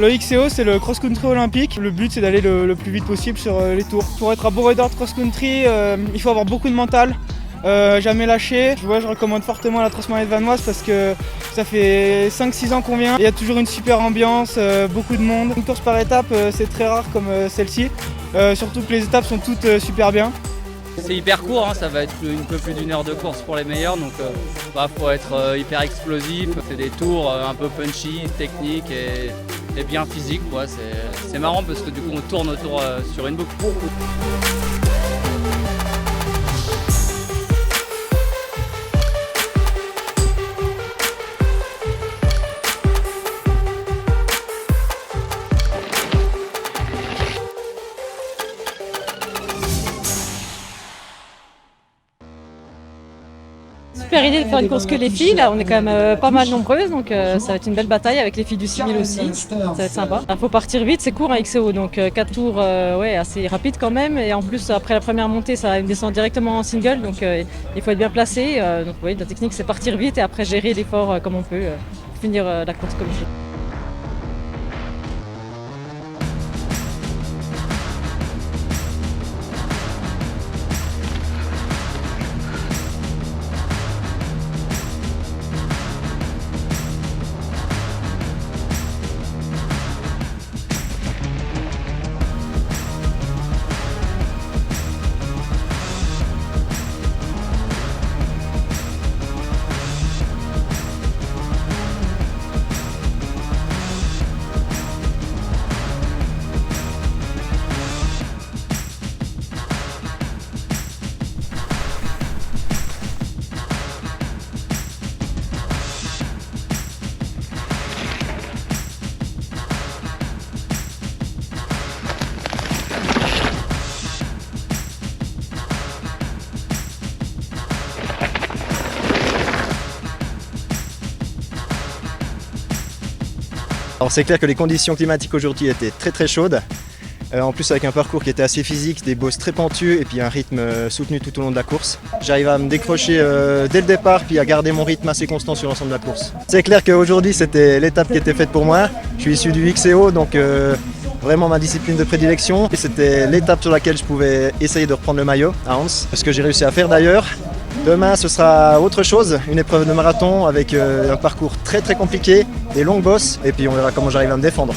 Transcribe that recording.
Le XCO, c'est le cross-country olympique. Le but, c'est d'aller le plus vite possible sur les tours. Pour être un bon rider de cross-country, il faut avoir beaucoup de mental, jamais lâcher. Je recommande fortement la Transmanette Vanoise parce que ça fait 5-6 ans qu'on vient. Il y a toujours une super ambiance, beaucoup de monde. Une course par étape, c'est très rare comme celle-ci. Surtout que les étapes sont toutes super bien. C'est hyper court, hein, ça va être un peu plus d'1 heure de course pour les meilleurs, donc faut être hyper explosif. C'est des tours un peu punchy, techniques et bien physiques. C'est marrant parce que du coup on tourne autour sur une boucle. Super idée de faire une course que les filles, là on est quand même pas mal nombreuses, donc ça va être une belle bataille avec les filles du 6000 aussi, ça va être sympa. Il faut partir vite, c'est court un XCO, donc 4 tours assez rapide quand même, et en plus après la première montée ça descend directement en single, donc il faut être bien placé, donc oui, la technique c'est partir vite et après gérer l'effort comme on peut, finir la course comme il faut. Alors c'est clair que les conditions climatiques aujourd'hui étaient très chaudes, en plus avec un parcours qui était assez physique, des bosses très pentueux et puis un rythme soutenu tout au long de la course. J'arrive à me décrocher dès le départ puis à garder mon rythme assez constant sur l'ensemble de la course. C'est clair qu'aujourd'hui c'était l'étape qui était faite pour moi, je suis issu du XCO donc vraiment ma discipline de prédilection. Et c'était l'étape sur laquelle je pouvais essayer de reprendre le maillot à Anse, ce que j'ai réussi à faire d'ailleurs. Demain ce sera autre chose, une épreuve de marathon avec un parcours très compliqué, des longues bosses et puis on verra comment j'arrive à me défendre.